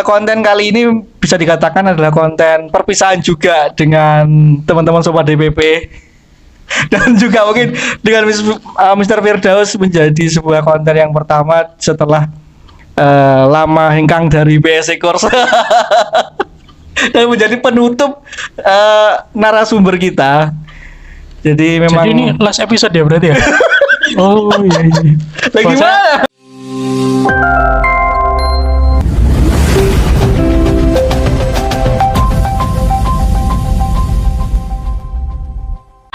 konten kali ini bisa dikatakan adalah konten perpisahan juga dengan teman-teman Sobat DPP. Dan juga mungkin dengan Mr. Firdaus menjadi sebuah konten yang pertama setelah lama hengkang dari BSC Course. Dan menjadi penutup narasumber kita. Jadi memang ini last episode ya berarti ya? Oh iya. Lagi mana?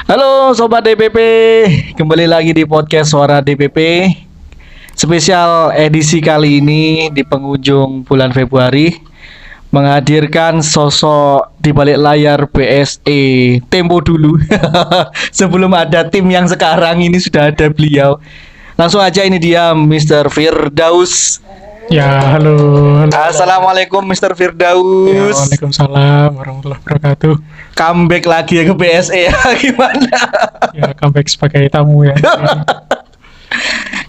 Halo Sobat DPP, kembali lagi di podcast Suara DPP. Spesial edisi kali ini di penghujung bulan Februari menghadirkan sosok di balik layar BSE tempo dulu. Sebelum ada tim yang sekarang ini sudah ada beliau. Langsung aja, ini dia Mr. Firdaus. Ya, halo. Assalamualaikum Mr. Firdaus. Ya, waalaikumsalam warahmatullahi wabarakatuh. Comeback lagi ya ke BSE ya. Gimana? Ya, comeback sebagai tamu ya.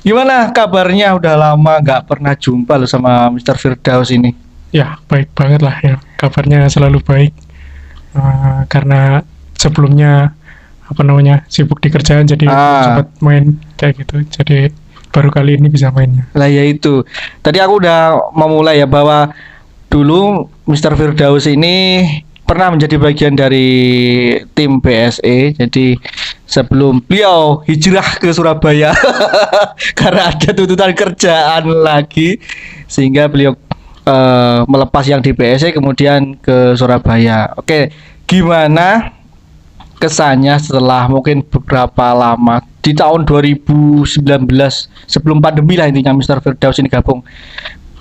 Gimana kabarnya? Udah lama nggak pernah jumpa loh sama Mr. Firdaus ini. Ya, baik banget lah ya. Kabarnya selalu baik. Karena sebelumnya sibuk di kerjaan, jadi sempat main kayak gitu. Jadi baru kali ini bisa mainnya. Lah ya itu. Tadi aku udah memulai ya bahwa dulu Mr. Firdaus ini pernah menjadi bagian dari tim BSE. Jadi sebelum beliau hijrah ke Surabaya karena ada tuntutan kerjaan lagi, sehingga beliau melepas yang di BSE kemudian ke Surabaya. Oke, gimana kesannya setelah mungkin beberapa lama di tahun 2019 sebelum pandemi lah intinya Mr. Firdaus ini gabung,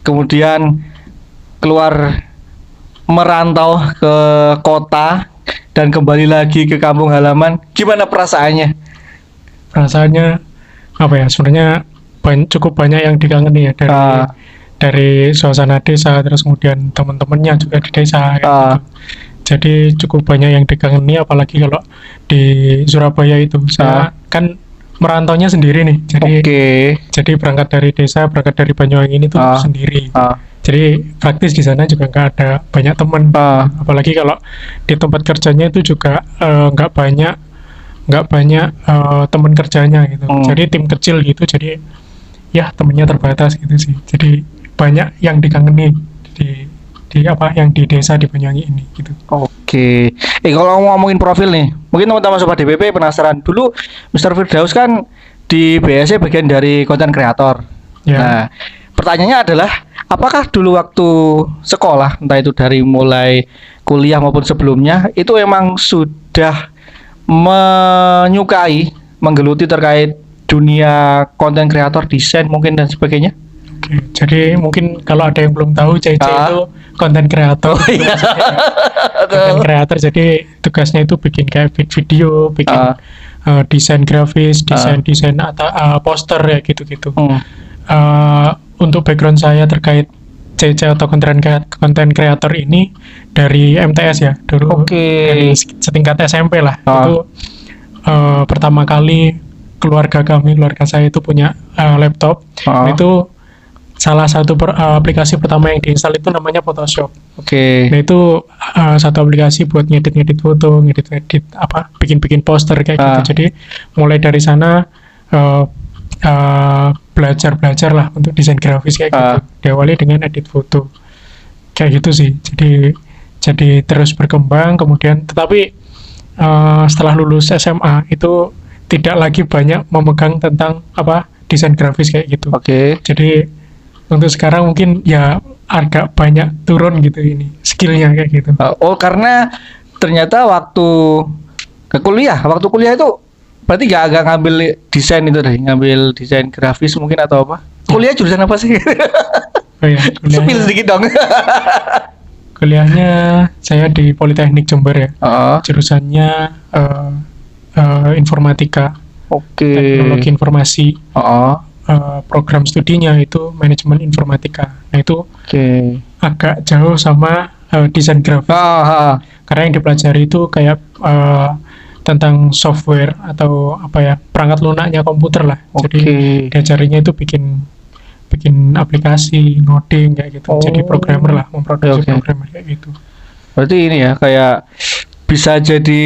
kemudian keluar merantau ke kota dan kembali lagi ke kampung halaman, gimana perasaannya? Perasaannya apa ya, sebenarnya cukup banyak yang digangeni ya dari suasana desa, terus kemudian teman-temannya juga di desa gitu. Jadi cukup banyak yang digangeni, apalagi kalau di Surabaya itu saya kan merantaunya sendiri nih. Jadi berangkat dari desa, berangkat dari Banyuwangi ini tuh sendiri. Jadi praktis di sana juga nggak ada banyak teman. Apalagi kalau di tempat kerjanya itu juga nggak banyak teman kerjanya gitu. Jadi tim kecil gitu. Jadi ya temennya terbatas gitu sih. Jadi banyak yang digangeni yang di desa di Banyuwangi ini gitu. Oke. Kalau ngomongin profil nih, mungkin teman-teman Sobat DPP penasaran. Dulu Mr. Firdaus kan di BSE bagian dari konten kreator. Ya. Nah, pertanyaannya adalah apakah dulu waktu sekolah, entah itu dari mulai kuliah maupun sebelumnya, itu emang sudah menyukai, menggeluti terkait dunia konten kreator, desain mungkin dan sebagainya? Oke, jadi mungkin kalau ada yang belum tahu, CC itu konten kreator. Konten kreator, jadi tugasnya itu bikin kayak video, bikin desain grafis, desain atau poster ya gitu-gitu. Untuk background saya terkait CC atau konten kreator ini dari MTS ya, dulu dari setingkat SMP lah. Itu pertama kali keluarga saya itu punya laptop. Itu salah satu aplikasi pertama yang diinstal itu namanya Photoshop. Nah itu satu aplikasi buat ngedit foto, bikin poster kayak gitu. Jadi mulai dari sana belajar lah untuk desain grafis kayak gitu. Diawali dengan edit foto kayak gitu sih. Jadi terus berkembang, kemudian tetapi setelah lulus SMA itu tidak lagi banyak memegang tentang desain grafis kayak gitu. Jadi untuk sekarang mungkin ya agak banyak turun gitu ini skillnya kayak gitu. Karena ternyata waktu kuliah itu berarti agak ngambil desain itu deh, ngambil desain grafis mungkin atau apa? Kuliah jurusan apa sih? Spill sedikit dong. Kuliahnya saya di Politeknik Jember ya. Jurusannya informatika. Teknologi informasi. Program studinya itu manajemen informatika. Nah itu agak jauh sama desain grafis. Karena yang dipelajari itu kayak tentang software atau perangkat lunaknya komputer lah. Jadi diajarinya itu bikin aplikasi, ngoding kayak gitu. Jadi programmer lah, memproduksi Oke. programmer kayak gitu. Berarti ini ya kayak bisa jadi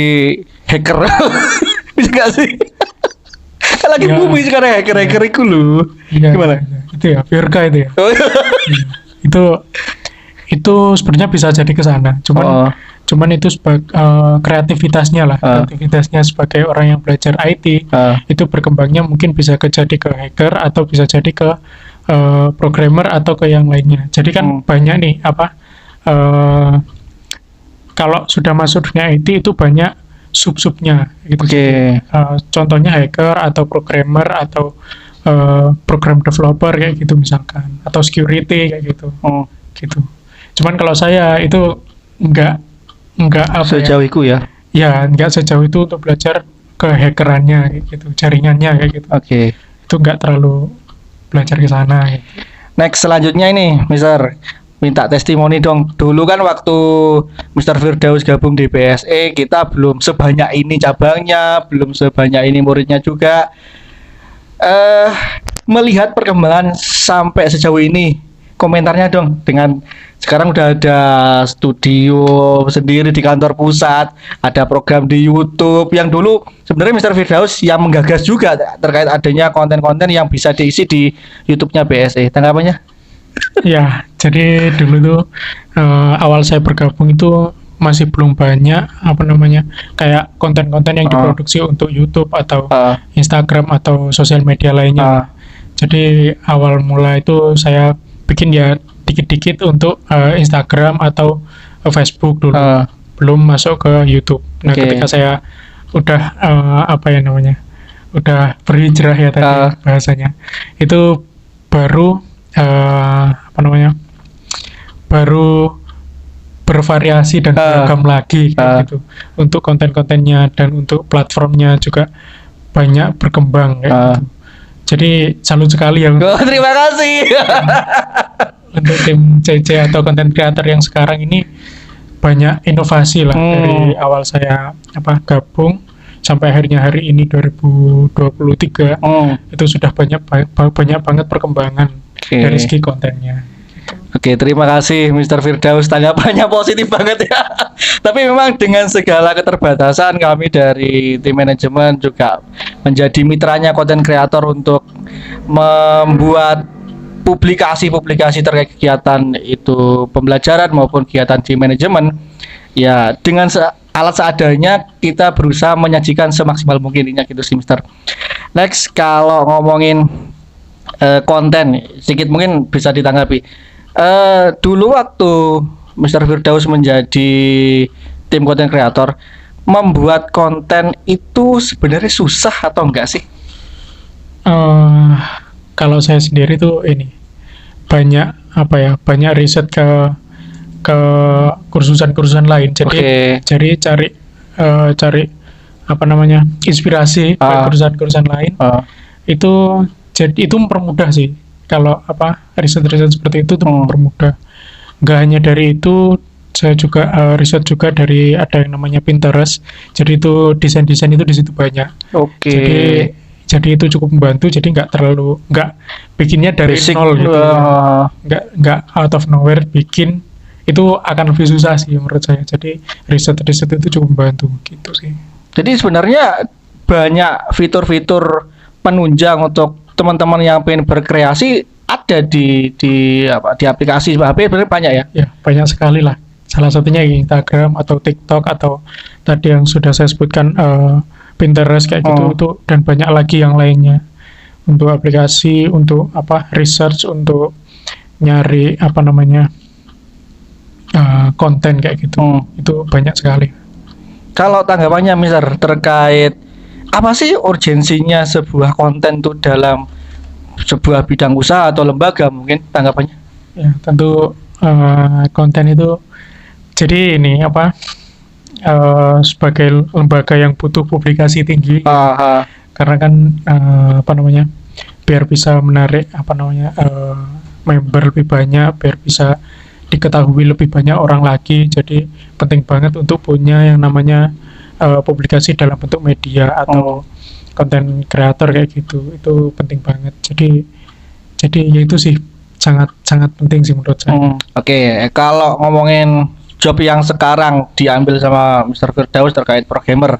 hacker. Bisa gak sih? Kan lagi Ya. booming sekarang hacker itu loh. Iya, Gimana? iya. Itu ya Virka itu ya. Oh, iya. Iya. Itu sebenarnya bisa jadi ke sana. Oh. Cuman itu kreativitasnya lah, kreativitasnya sebagai orang yang belajar IT itu berkembangnya mungkin bisa jadi ke hacker atau bisa jadi ke programmer atau ke yang lainnya. Jadi kan banyak nih kalau sudah masuk dunia IT itu banyak sub-subnya gitu. Oke. Contohnya hacker atau programmer atau program developer kayak gitu misalkan, atau security kayak gitu. Gitu. Cuman kalau saya itu enggak apa Sejauh itu ya. ya enggak sejauh itu untuk belajar ke hackerannya kayak gitu, jaringannya kayak gitu. Oke. Itu enggak terlalu belajar ke sana gitu. Next selanjutnya ini, Mister, minta testimoni dong. Dulu kan waktu Mr. Firdaus gabung di BSE, kita belum sebanyak ini cabangnya, belum sebanyak ini muridnya juga. Melihat perkembangan sampai sejauh ini, komentarnya dong. Dengan sekarang udah ada studio sendiri di kantor pusat, ada program di YouTube. Yang dulu sebenarnya Mr. Firdaus yang menggagas juga terkait adanya konten-konten yang bisa diisi di YouTube-nya BSE. Tanggapannya? Ya, jadi dulu tuh awal saya bergabung itu masih belum banyak kayak konten-konten yang diproduksi untuk YouTube atau Instagram atau sosial media lainnya. Jadi awal mula itu saya bikin ya dikit-dikit untuk Instagram atau Facebook dulu, belum masuk ke YouTube. Nah, ketika saya udah udah berhijrah ya tadi bahasanya, itu baru baru bervariasi dan beragam lagi gitu. Untuk konten-kontennya dan untuk platformnya juga banyak berkembang kayak gitu. Jadi salut sekali ya terima kasih untuk tim CC atau konten creator yang sekarang ini banyak inovasi lah dari awal saya gabung sampai akhirnya hari ini 2023 itu sudah banyak banget perkembangan dari segi kontennya. Oke, terima kasih Mr. Firdaus, tanggapannya positif banget ya. Tapi memang dengan segala keterbatasan kami dari tim manajemen juga menjadi mitranya konten kreator untuk membuat publikasi-publikasi terkait kegiatan itu pembelajaran maupun kegiatan di manajemen. Ya, dengan alat seadanya kita berusaha menyajikan semaksimal mungkin ini gitu sih, Mister. Next, kalau ngomongin konten, sedikit mungkin bisa ditanggapi. Dulu waktu Mr. Firdaus menjadi tim konten kreator, membuat konten itu sebenarnya susah atau enggak sih? Kalau saya sendiri tuh ini banyak riset ke kursusan lain. Jadi cari inspirasi ke kursusan lain. Itu mempermudah sih. Kalau riset-riset seperti itu tuh mempermudah. Nggak hanya dari itu, saya juga riset juga dari ada yang namanya Pinterest. Jadi itu desain-desain itu di situ banyak. Jadi itu cukup membantu. Jadi nggak bikinnya dari basic, nol gitu. Nggak out of nowhere bikin, itu akan lebih susah sih menurut saya. Jadi riset itu cukup membantu gitu sih. Jadi sebenarnya banyak fitur-fitur penunjang untuk teman-teman yang pengen berkreasi ada di aplikasi HP sebenarnya banyak ya? Ya, banyak sekali lah. Salah satunya Instagram atau TikTok atau tadi yang sudah saya sebutkan Pinterest kayak gitu itu, dan banyak lagi yang lainnya. Untuk aplikasi, untuk research, untuk nyari konten kayak gitu. Itu banyak sekali. Kalau tanggapannya Mister terkait apa sih urgensinya sebuah konten tuh dalam sebuah bidang usaha atau lembaga, mungkin tanggapannya? Ya, tentu konten itu jadi ini sebagai lembaga yang butuh publikasi tinggi. Karena kan biar bisa menarik member lebih banyak, biar bisa diketahui lebih banyak orang lagi. Jadi penting banget untuk punya yang namanya publikasi dalam bentuk media atau konten kreator kayak gitu. Itu penting banget. Jadi ya itu sih sangat sangat penting sih menurut saya. Oke, kalau ngomongin job yang sekarang diambil sama Mr. Firdaus terkait programmer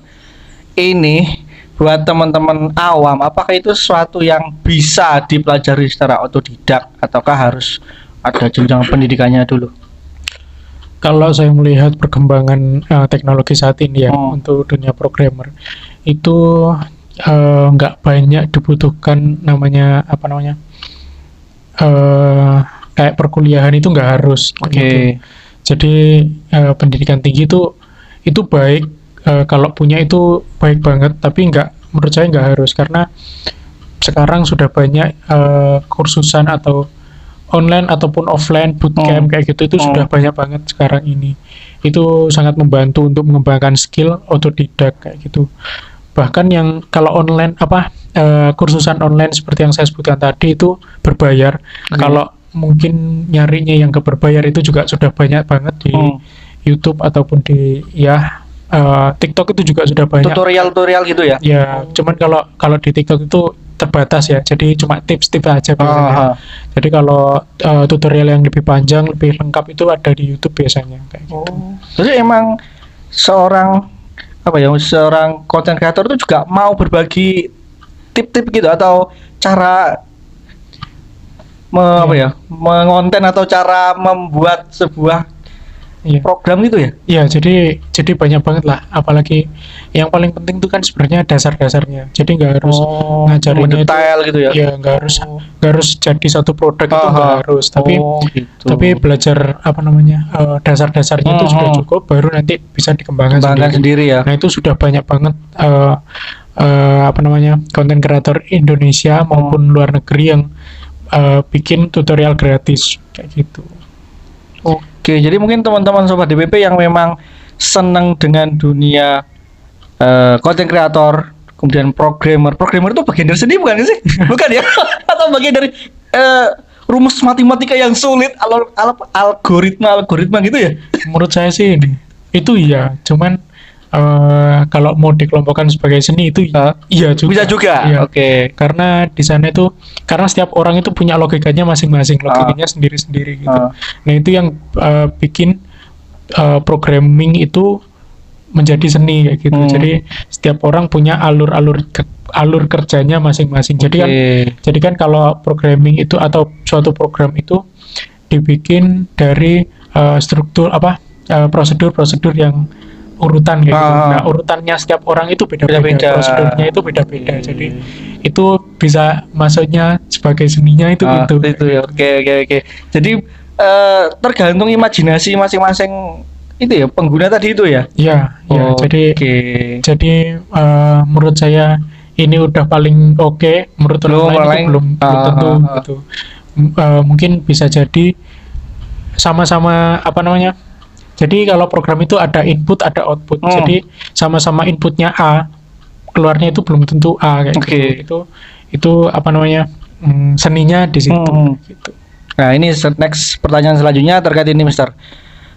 ini, buat teman-teman awam, apakah itu sesuatu yang bisa dipelajari secara otodidak ataukah harus ada jenjang pendidikannya dulu? Kalau saya melihat perkembangan teknologi saat ini ya untuk dunia programmer itu nggak banyak dibutuhkan namanya kayak perkuliahan itu nggak harus. Oke. Gitu. Jadi pendidikan tinggi itu baik kalau punya itu baik banget, tapi menurut saya nggak harus karena sekarang sudah banyak kursusan atau online ataupun offline bootcamp kayak gitu itu sudah banyak banget sekarang ini. Itu sangat membantu untuk mengembangkan skill otodidak kayak gitu. Bahkan yang kalau online kursusan online seperti yang saya sebutkan tadi itu berbayar. Kalau mungkin nyarinya yang berbayar itu juga sudah banyak banget di YouTube ataupun di TikTok itu juga sudah banyak tutorial gitu ya. Ya, cuman kalau di TikTok itu terbatas ya, jadi cuma tips-tips aja biasanya. Jadi kalau tutorial yang lebih panjang, lebih lengkap itu ada di YouTube biasanya kayak gitu. Jadi emang seorang content creator itu juga mau berbagi tip-tip gitu atau cara mengonten atau cara membuat sebuah program gitu ya? Iya, jadi banyak banget lah. Apalagi yang paling penting itu kan sebenarnya dasar-dasarnya. Jadi nggak harus ngajarinnya detail gitu ya? Iya, nggak harus jadi satu produk itu nggak harus. Tapi belajar dasar-dasarnya itu sudah cukup. Baru nanti bisa dikembangkan sendiri ya. Nah itu sudah banyak banget konten kreator Indonesia maupun luar negeri yang bikin tutorial gratis kayak gitu. Oke, jadi mungkin teman-teman sobat DPP yang memang senang dengan dunia content creator, kemudian programmer itu bagian dari seni bukan sih? Bukan ya? Atau bagian dari rumus matematika yang sulit, algoritma gitu ya? Menurut saya sih itu iya, cuman kalau mau dikelompokkan sebagai seni itu iya juga. Bisa juga. Iya. Oke. Karena di sana itu karena setiap orang itu punya logikanya masing-masing, logikanya sendiri-sendiri gitu. Nah, itu yang bikin programming itu menjadi seni kayak gitu. Jadi setiap orang punya alur kerjanya masing-masing. Jadi kan kalau programming itu atau suatu program itu dibikin dari struktur prosedur-prosedur yang urutan gitu. Nah, urutannya setiap orang itu beda-beda. Prosedurnya itu beda-beda. Jadi itu bisa masuknya sebagai seninya itu gitu. Oke. Jadi tergantung imajinasi masing-masing itu ya pengguna tadi itu ya. Iya. Jadi menurut saya ini udah paling oke. Menurut orang lain itu belum tentu gitu. Mungkin bisa jadi sama-sama jadi kalau program itu ada input, ada output. Jadi sama-sama inputnya A, keluarnya itu belum tentu A kayak gitu. Itu seninya di situ. Gitu. Nah, ini next pertanyaan selanjutnya terkait ini, Mister.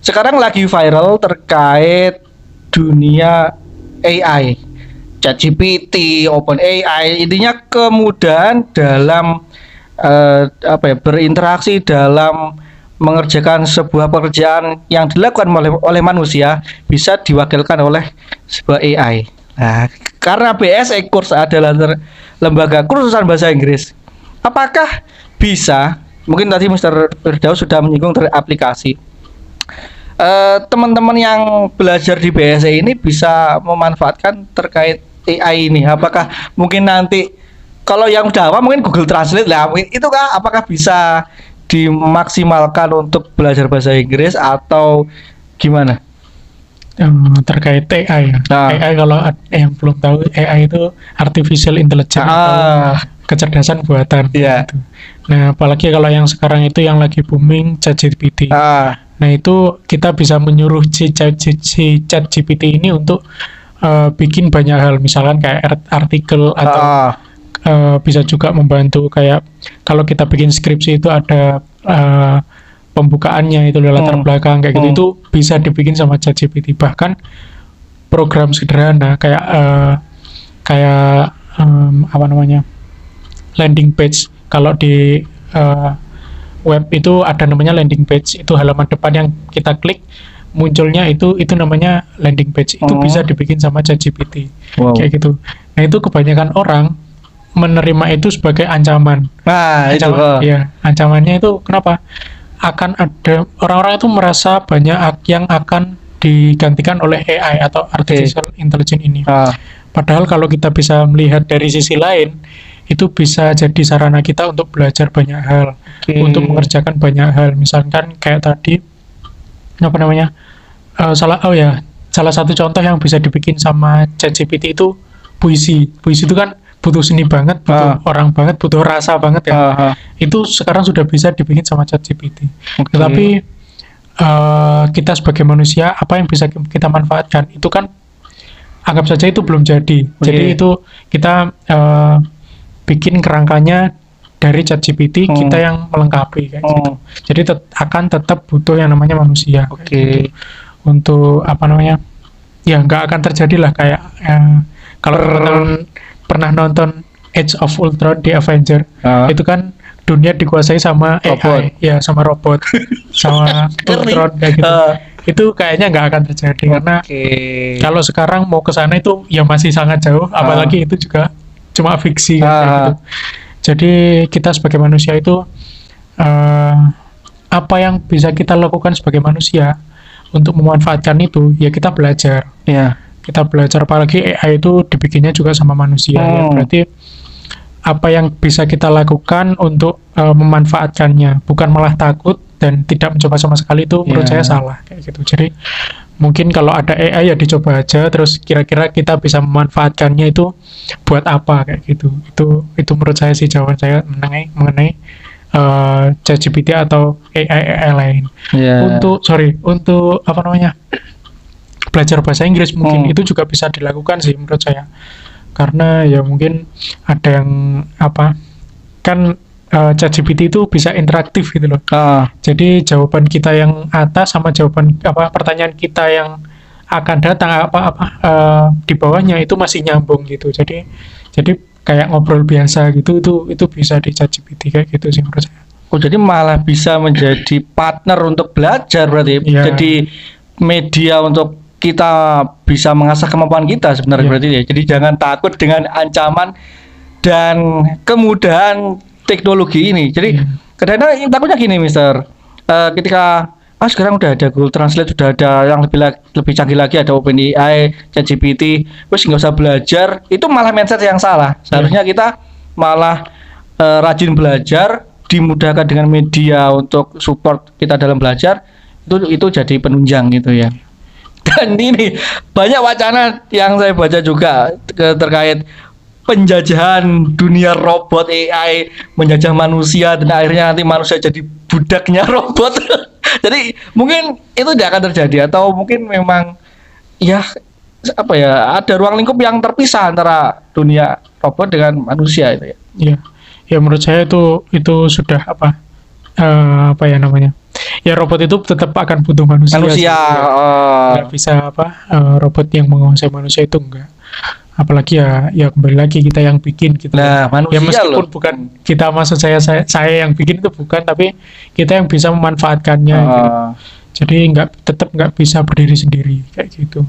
Sekarang lagi viral terkait dunia AI, ChatGPT, OpenAI. Intinya kemudahan dalam berinteraksi dalam mengerjakan sebuah pekerjaan yang dilakukan oleh manusia bisa diwakilkan oleh sebuah AI. Nah, karena BSE Course adalah lembaga kursusan bahasa Inggris, apakah bisa? Mungkin tadi Mr. Firdaus sudah menyinggung dari aplikasi. Teman-teman yang belajar di BSE ini bisa memanfaatkan terkait AI ini. Apakah mungkin nanti kalau yang udah awam mungkin Google Translate lah, itu kah? Apakah bisa dimaksimalkan untuk belajar bahasa Inggris atau gimana? Terkait AI AI kalau yang belum tahu, AI itu artificial intelligence atau kecerdasan buatan gitu. Nah, apalagi kalau yang sekarang itu yang lagi booming ChatGPT. Nah, itu kita bisa menyuruh si ChatGPT ini untuk bikin banyak hal, misalkan kayak artikel atau bisa juga membantu kayak kalau kita bikin skripsi itu ada pembukaannya itu latar belakang kayak gitu, itu bisa dibikin sama ChatGPT. Bahkan program sederhana kayak landing page kalau di web itu ada namanya landing page, itu halaman depan yang kita klik munculnya itu namanya landing page. Itu bisa dibikin sama ChatGPT. Wow. Kayak gitu. Nah, itu kebanyakan orang menerima itu sebagai ancaman. Nah, Iya, ancamannya itu kenapa? Akan ada orang-orang itu merasa banyak yang akan digantikan oleh AI atau artificial intelligence ini. Padahal kalau kita bisa melihat dari sisi lain, itu bisa jadi sarana kita untuk belajar banyak hal, untuk mengerjakan banyak hal. Misalkan kayak tadi salah satu contoh yang bisa dibikin sama ChatGPT itu puisi. Puisi itu kan butuh seni banget, butuh orang banget, butuh rasa banget ya. Itu sekarang sudah bisa dibikin sama ChatGPT. Tetapi kita sebagai manusia, apa yang bisa kita manfaatkan itu kan anggap saja itu belum jadi. Jadi itu kita bikin kerangkanya dari ChatGPT, kita yang melengkapi kayak gitu. Jadi akan tetap butuh yang namanya manusia. Gitu. Untuk ya nggak akan terjadi lah kayak kalau teman-teman pernah nonton Age of Ultron di Avenger, itu kan dunia dikuasai sama AI, ya sama robot, sama Ultron kayak gitu. Itu kayaknya nggak akan terjadi karena kalau sekarang mau ke sana itu ya masih sangat jauh, apalagi itu juga cuma fiksi kayak gitu. Jadi kita sebagai manusia itu apa yang bisa kita lakukan sebagai manusia untuk memanfaatkan itu ya kita belajar. Kita belajar, apalagi AI itu dibikinnya juga sama manusia ya. Berarti apa yang bisa kita lakukan untuk memanfaatkannya, bukan malah takut dan tidak mencoba sama sekali, itu menurut saya salah kayak gitu. Jadi mungkin kalau ada AI ya dicoba aja, terus kira-kira kita bisa memanfaatkannya itu buat apa kayak gitu. Itu menurut saya sih jawaban saya mengenai ChatGPT atau AI lain. Untuk belajar bahasa Inggris mungkin itu juga bisa dilakukan sih menurut saya, karena ya mungkin ada yang kan ChatGPT itu bisa interaktif gitu loh. Jadi jawaban kita yang atas sama jawaban pertanyaan kita yang akan datang di bawahnya itu masih nyambung gitu. Jadi kayak ngobrol biasa gitu, itu bisa di ChatGPT kayak gitu sih menurut saya. Jadi malah bisa menjadi partner untuk belajar berarti. Jadi media untuk kita bisa mengasah kemampuan kita sebenarnya berarti ya. Jadi jangan takut dengan ancaman dan kemudahan teknologi ini. Jadi kadang-kadang takutnya gini, Mister. Ketika sekarang udah ada Google Translate, sudah ada yang lebih canggih lagi, ada OpenAI, ChatGPT, terus nggak usah belajar, itu malah mindset yang salah. Seharusnya kita malah rajin belajar, dimudahkan dengan media untuk support kita dalam belajar, itu jadi penunjang gitu ya. Dan ini banyak wacana yang saya baca juga terkait penjajahan dunia robot, AI menjajah manusia, dan akhirnya nanti manusia jadi budaknya robot. Jadi mungkin itu tidak akan terjadi, atau mungkin memang ada ruang lingkup yang terpisah antara dunia robot dengan manusia itu ya. Ya menurut saya itu sudah ya robot itu tetap akan butuh manusia. Nggak bisa robot yang menguasai manusia itu enggak. Apalagi ya kembali lagi kita yang bikin gitu. Manusia ya meskipun bukan kita, maksud saya yang bikin itu bukan, tapi kita yang bisa memanfaatkannya gitu. Jadi tetap nggak bisa berdiri sendiri kayak gitu.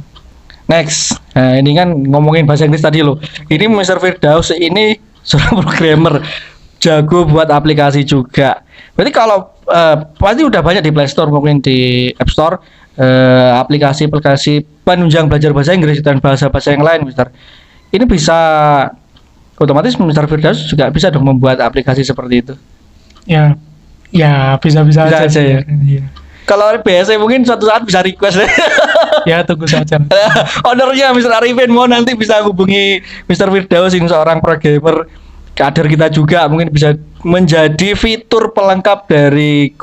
Next, ini kan ngomongin bahasa Inggris tadi loh. Ini Mr. Firdaus ini seorang programmer, jago buat aplikasi juga. Berarti kalau pasti udah banyak di Play Store mungkin di App Store aplikasi penunjang belajar bahasa Inggris dan bahasa-bahasa yang lain, Mister. Ini bisa otomatis Mr. Firdaus juga bisa dong membuat aplikasi seperti itu. Ya bisa aja ya. Kalau BSC mungkin suatu saat bisa request. Ya tunggu saja. Ownernya Mr. Arifin mau nanti bisa hubungi Mr. Firdaus, ini seorang programmer kader kita juga, mungkin bisa menjadi fitur pelengkap dari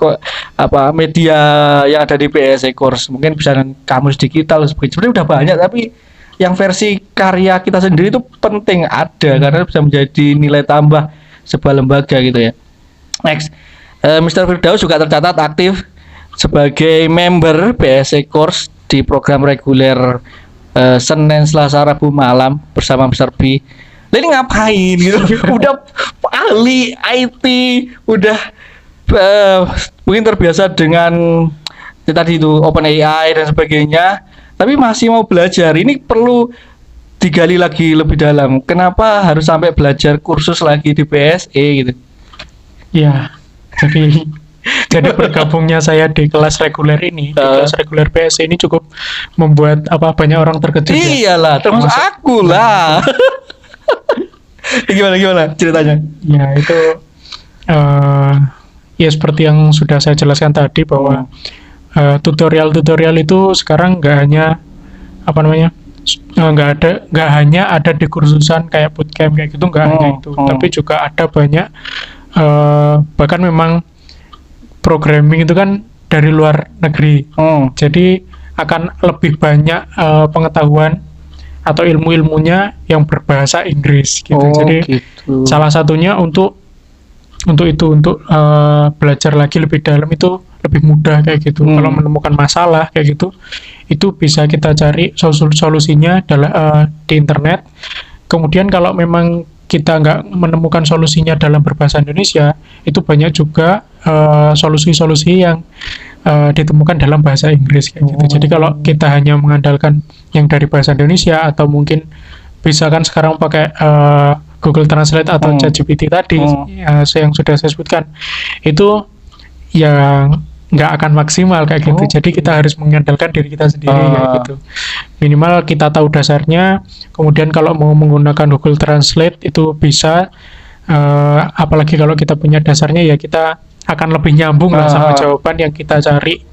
media yang ada di BSC Course. Mungkin bisa kamus digital sebenarnya udah banyak, tapi yang versi karya kita sendiri itu penting ada karena bisa menjadi nilai tambah sebuah lembaga gitu ya. Next, Mr. Firdaus juga tercatat aktif sebagai member BSC Course di program reguler Senin, Selasa, Rabu malam bersama Mr. B. Ini ngapain gitu? Udah ahli IT, udah mungkin terbiasa dengan tadi itu OpenAI dan sebagainya, tapi masih mau belajar. Ini perlu digali lagi lebih dalam. Kenapa harus sampai belajar kursus lagi di PSE gitu? Ya, jadi bergabungnya saya di kelas reguler ini, di kelas reguler PSE ini cukup membuat banyak orang terkejut. Ya. Iyalah, termasuk aku lah. Gimana ceritanya? Ya itu ya seperti yang sudah saya jelaskan tadi bahwa tutorial-tutorial itu sekarang nggak hanya nggak hanya ada di kursusan kayak bootcamp kayak gitu, nggak hanya itu, tapi juga ada banyak bahkan memang programming itu kan dari luar negeri, jadi akan lebih banyak pengetahuan atau ilmu-ilmunya yang berbahasa Inggris gitu. Jadi gitu. salah satunya untuk belajar lagi lebih dalam itu lebih mudah kayak gitu. Kalau menemukan masalah kayak gitu, itu bisa kita cari solusinya di internet. Kemudian kalau memang kita nggak menemukan solusinya dalam berbahasa Indonesia, itu banyak juga solusi-solusi yang ditemukan dalam bahasa Inggris kayak gitu. Jadi kalau kita hanya mengandalkan yang dari bahasa Indonesia, atau mungkin bisa kan sekarang pakai Google Translate atau ChatGPT tadi yang sudah saya sebutkan, itu yang nggak akan maksimal kayak gitu. Jadi kita harus mengandalkan diri kita sendiri kayak gitu. Minimal kita tahu dasarnya. Kemudian kalau mau menggunakan Google Translate itu bisa, apalagi kalau kita punya dasarnya, ya kita akan lebih nyambung lah sama jawaban yang kita cari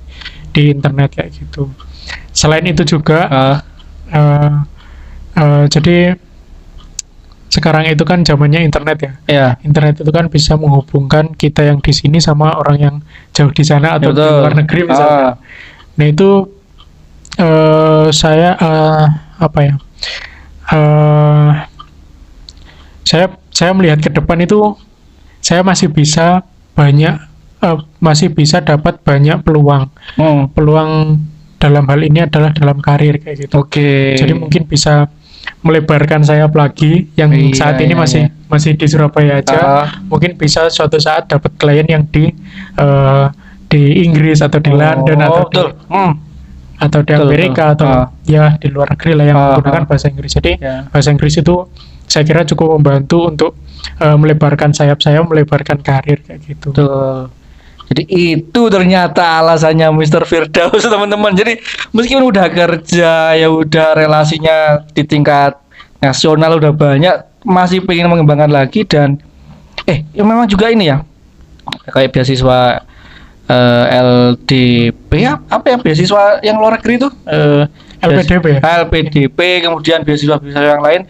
di internet kayak gitu. Selain itu juga jadi sekarang itu kan zamannya internet ya. Yeah. Internet itu kan bisa menghubungkan kita yang di sini sama orang yang jauh di sana atau di luar negeri misalnya. Nah itu saya saya melihat ke depan itu saya masih bisa dapat banyak peluang. Peluang dalam hal ini adalah dalam karir kayak gitu. Jadi mungkin bisa melebarkan sayap lagi yang saat ini masih di Surabaya aja. Mungkin bisa suatu saat dapat klien yang di Inggris atau di London atau di Amerika atau ya di luar negeri lah yang menggunakan bahasa Inggris. Jadi bahasa Inggris itu saya kira cukup membantu untuk melebarkan sayap saya, melebarkan karir kayak gitu. Jadi itu ternyata alasannya Mr. Firdaus, teman-teman. Jadi meskipun udah kerja, ya udah relasinya di tingkat nasional udah banyak, masih pengen mengembangkan lagi. Dan ya memang juga ini ya, kayak beasiswa LDP apa ya, beasiswa yang luar negeri itu LPDP. LPDP, kemudian beasiswa-beasiswa yang lain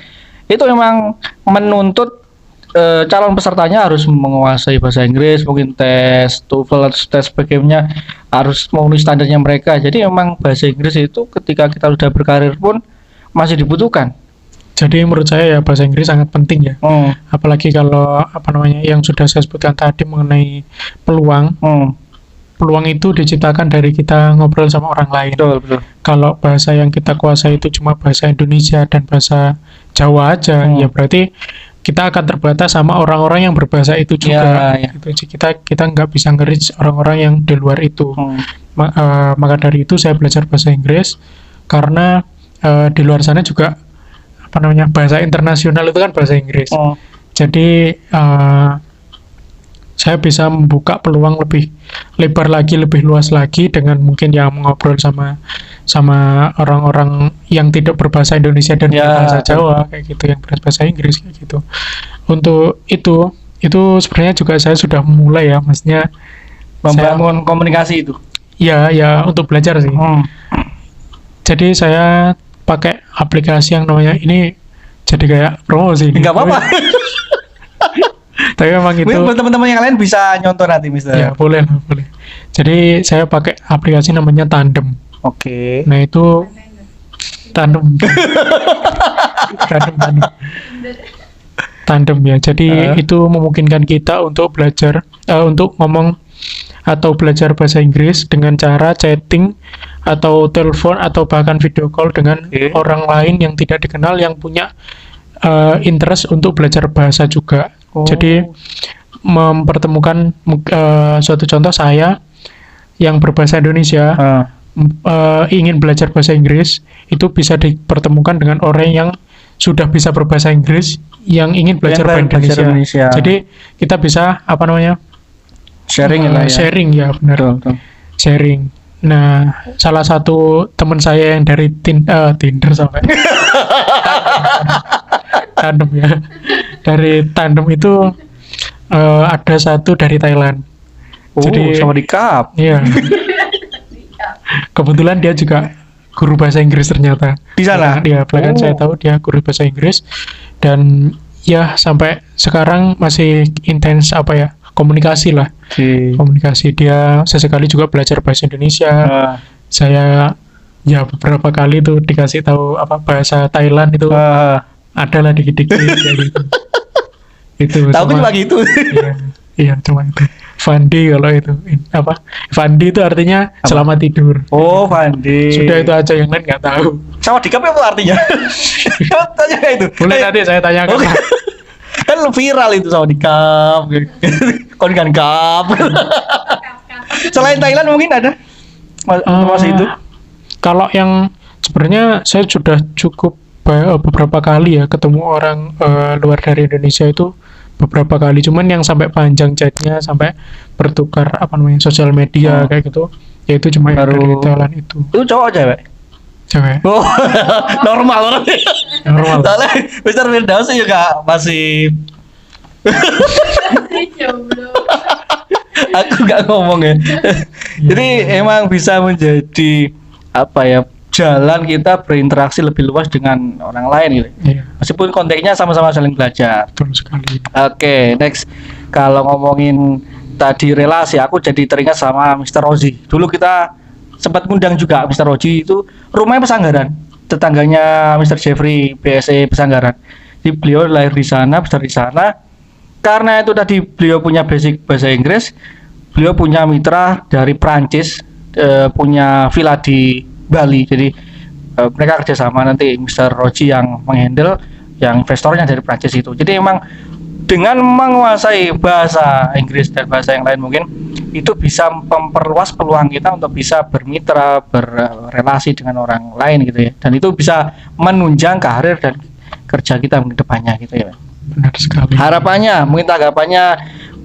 itu memang menuntut calon pesertanya harus menguasai bahasa Inggris, mungkin tes TOEFL atau tes sebagainya harus memenuhi standarnya mereka. Jadi memang bahasa Inggris itu ketika kita sudah berkarir pun masih dibutuhkan. Jadi menurut saya ya bahasa Inggris sangat penting ya. Apalagi kalau yang sudah saya sebutkan tadi mengenai peluang. Peluang itu diciptakan dari kita ngobrol sama orang lain. Betul. Kalau bahasa yang kita kuasai itu cuma bahasa Indonesia dan bahasa Jawa aja, ya berarti kita akan terbatas sama orang-orang yang berbahasa itu juga. Gitu. Kita nggak bisa nge-reach orang-orang yang di luar itu. Maka dari itu saya belajar bahasa Inggris karena di luar sana juga bahasa internasional itu kan bahasa Inggris. Jadi saya bisa membuka peluang lebih lebar lagi, lebih luas lagi dengan mungkin yang mengobrol sama orang-orang yang tidak berbahasa Indonesia dan berbahasa Jawa kayak gitu, yang berbahasa Inggris kayak gitu. Untuk itu sebenarnya juga saya sudah mulai ya, maksudnya membangun komunikasi itu. Ya untuk belajar sih. Jadi saya pakai aplikasi yang namanya, ini jadi kayak promosi. Enggak apa-apa. Tapi memang itu teman-teman yang lain bisa nyontoh nanti, Mister. Ya, boleh. Jadi saya pakai aplikasi namanya Tandem. Nah, itu Tandem. Tandem ya. Jadi itu memungkinkan kita untuk belajar untuk ngomong atau belajar bahasa Inggris dengan cara chatting atau telepon atau bahkan video call dengan orang lain yang tidak dikenal yang punya interest untuk belajar bahasa juga. Jadi mempertemukan suatu contoh saya yang berbahasa Indonesia ingin belajar bahasa Inggris, itu bisa dipertemukan dengan orang yang sudah bisa berbahasa Inggris yang ingin belajar bahasa Indonesia. Jadi kita bisa sharing ya. Sharing ya, benar. Betul. Sharing. Nah, salah satu teman saya yang dari Tinder sampai tandem ya. Dari tandem itu ada satu dari Thailand. Jadi sama di cup. Iya. Kebetulan dia juga guru bahasa Inggris ternyata. Di sana? Dia belakang saya tahu dia guru bahasa Inggris, dan ya sampai sekarang masih intens komunikasi lah. Komunikasi, dia sesekali juga belajar bahasa Indonesia. Saya ya beberapa kali tuh dikasih tahu bahasa Thailand itu adalah dikit-dikit kayak gitu. Itu tahu cuma gitu. Iya cuma itu. Fandi kalau itu Fandi itu artinya selamat tidur. Oh, Fandi. Sudah itu aja, yang lain nggak tahu. Sama di apa artinya? Tanya kayak itu. Boleh nanti saya tanyakan. Okay. Kan viral itu sama di cup. Kon cup. Selain Thailand mungkin ada masih itu. Kalau yang sebenarnya saya sudah cukup beberapa kali ya ketemu orang luar dari Indonesia itu beberapa kali, cuman yang sampai panjang chatnya sampai bertukar sosial media kayak gitu, yaitu cuma yang dari Thailand itu. Itu cowok cewek? Cewek. Oh, normal. Soalnya Mr. Firdaus juga masih aku nggak ngomong ya. Jadi emang bisa menjadi jalan kita berinteraksi lebih luas dengan orang lain gitu. Iya. Meskipun konteksnya sama-sama saling belajar. Betul sekali. Oke, next. Kalau ngomongin tadi relasi, aku jadi teringat sama Mr. Rozi. Dulu kita sempat ngundang juga Mr. Rozi, itu rumahnya Pesanggaran. Tetangganya Mr. Jeffrey BSE Pesanggaran. Jadi beliau lahir di sana, besar di sana. Karena itu tadi beliau punya basic bahasa Inggris, beliau punya mitra dari Prancis, punya villa di Bali. Jadi mereka kerjasama, nanti Mr. Roji yang menghandle, yang investornya dari Prancis itu. Jadi memang dengan menguasai bahasa Inggris dan bahasa yang lain mungkin itu bisa memperluas peluang kita untuk bisa bermitra, berrelasi dengan orang lain gitu ya. Dan itu bisa menunjang karir dan kerja kita ke depannya gitu ya. Benar sekali. Harapannya, mungkin tanggapannya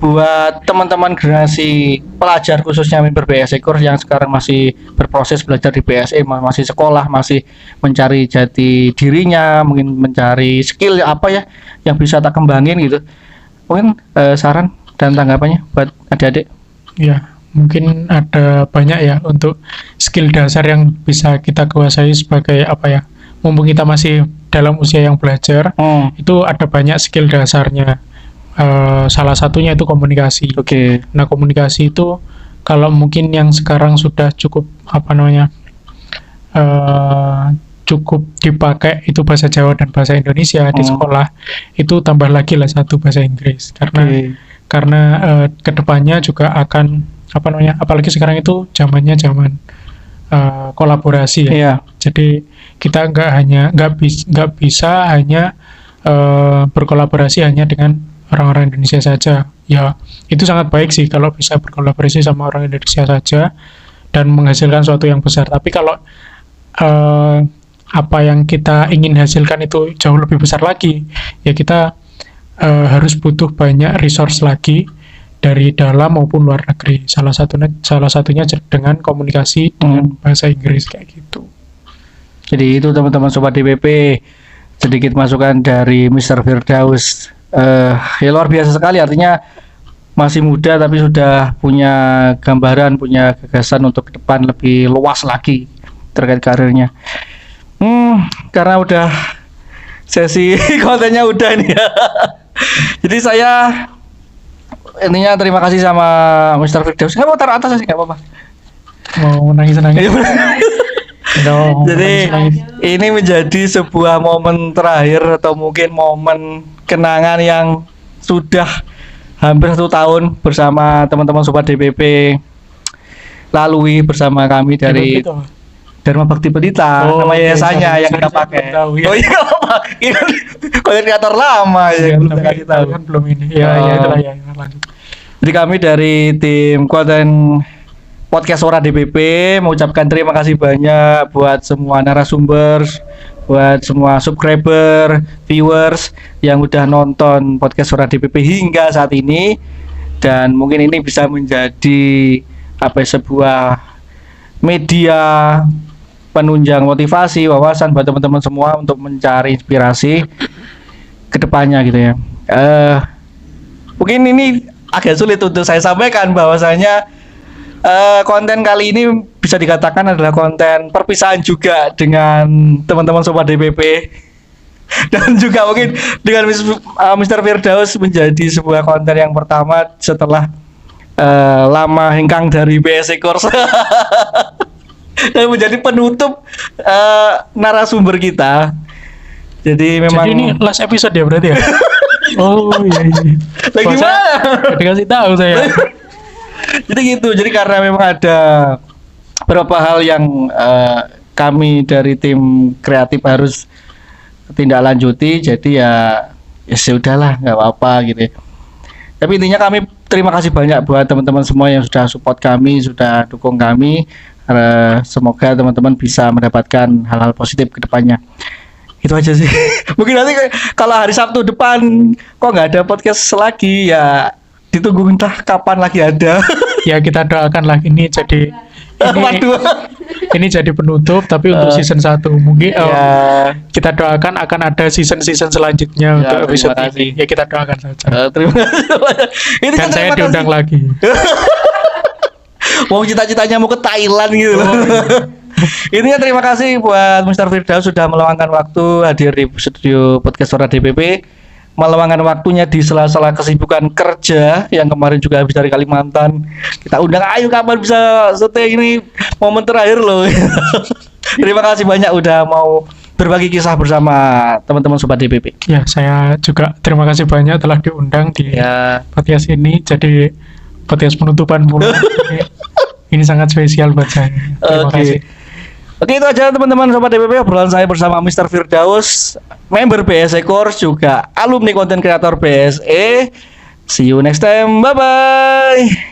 buat teman-teman generasi pelajar khususnya member BSE Course yang sekarang masih berproses belajar di BSE, masih sekolah, masih mencari jati dirinya, mungkin mencari skill yang bisa tak kembangin gitu. Mungkin saran dan tanggapannya buat adik-adik. Ya, mungkin ada banyak ya untuk skill dasar yang bisa kita kuasai sebagai mumpung kita masih dalam usia yang belajar, itu ada banyak skill dasarnya. Salah satunya itu komunikasi. Oke. Nah, komunikasi itu kalau mungkin yang sekarang sudah cukup cukup dipakai itu bahasa Jawa dan bahasa Indonesia di sekolah, itu tambah lagi lah satu bahasa Inggris karena kedepannya juga akan apalagi sekarang itu zaman kolaborasi ya. Iya. Jadi kita nggak bisa hanya berkolaborasi hanya dengan orang-orang Indonesia saja. Ya, itu sangat baik sih kalau bisa berkolaborasi sama orang Indonesia saja dan menghasilkan sesuatu yang besar. Tapi kalau apa yang kita ingin hasilkan itu jauh lebih besar lagi, ya kita harus butuh banyak resource lagi dari dalam maupun luar negeri. Salah satunya dengan komunikasi dengan bahasa Inggris kayak gitu. Jadi itu teman-teman Sobat DPP, sedikit masukan dari Mr. Firdaus. Ya luar biasa sekali, artinya masih muda tapi sudah punya gambaran, punya gagasan untuk ke depan lebih luas lagi terkait karirnya. Karena udah sesi kontennya udah nih ya. Jadi saya intinya terima kasih sama Mr. Firdaus. Nggak mau taruh atas sih, nggak apa-apa. Mau nangis-nangis. Jadi ini menjadi sebuah momen terakhir atau mungkin momen kenangan yang sudah hampir 1 tahun bersama teman-teman Sobat DPP lalui bersama kami dari Dharma Bakti Pelita, nama oke, yayasannya sorry, yang sorry, kita saya pakai. belum tahu, ya. Oh iya, nggak apa-apa. Ini konten kreator lama ya, Ya, belum tapi kasih tahu. kan belum ini. Ya, Oh. ya itulah ya. Lanjut. Jadi kami dari tim konten podcast Ora DPP mengucapkan terima kasih banyak buat semua narasumber, buat semua subscriber, viewers yang udah nonton podcast Ora DPP hingga saat ini, dan mungkin ini bisa menjadi sebuah media penunjang motivasi, wawasan buat teman-teman semua untuk mencari inspirasi ke depannya gitu ya. Mungkin ini agak sulit untuk saya sampaikan bahwasanya konten kali ini bisa dikatakan adalah konten perpisahan juga dengan teman-teman Sobat DPP. Dan juga mungkin dengan Mr. Firdaus menjadi sebuah konten yang pertama setelah lama hengkang dari BSE Course. Dan menjadi penutup narasumber kita. Jadi memang Jadi ini last episode ya berarti ya? Oh iya iya. Lah Kok gimana? saya dikasih tahu saya. Jadi gitu. Jadi karena memang ada beberapa hal yang kami dari tim kreatif harus tindak lanjuti. Jadi ya sudahlah, nggak apa-apa gitu ya. Tapi intinya kami terima kasih banyak buat teman-teman semua yang sudah support kami, sudah dukung kami. Semoga teman-teman bisa mendapatkan hal-hal positif ke depannya. Itu aja sih. Mungkin nanti kalau hari Sabtu depan kok nggak ada podcast lagi, ya ditunggu entah kapan lagi ada. Ya kita doakan lah ini jadi Waduh. ini jadi penutup tapi untuk season 1 mungkin Ya, kita doakan akan ada season-season selanjutnya Ya, untuk episode terima kasih. ini. Ya kita doakan saja. terima kasih. Itu Dan kan saya terima diundang kasih. lagi. Mau cita-citanya mau ke Thailand gitu loh. Oh, iya. Intinya terima kasih buat Mr. Firdaus sudah meluangkan waktu hadir di studio podcast Ora DPP, meluangkan waktunya di sela-sela kesibukan kerja yang kemarin juga habis dari Kalimantan. Kita undang, ayo kapan bisa syuting, ini momen terakhir loh. Terima kasih banyak udah mau berbagi kisah bersama teman-teman Sobat DPP. Ya, saya juga terima kasih banyak telah diundang di Ya, podcast ini. Jadi podcast penutupan pula. Ini sangat spesial buat saya. Terima oke. kasih. Oke, itu aja teman-teman Sobat DPP obrolan saya bersama Mr. Firdaus, member BSE Course, juga alumni konten kreator BSE. See you next time. Bye bye.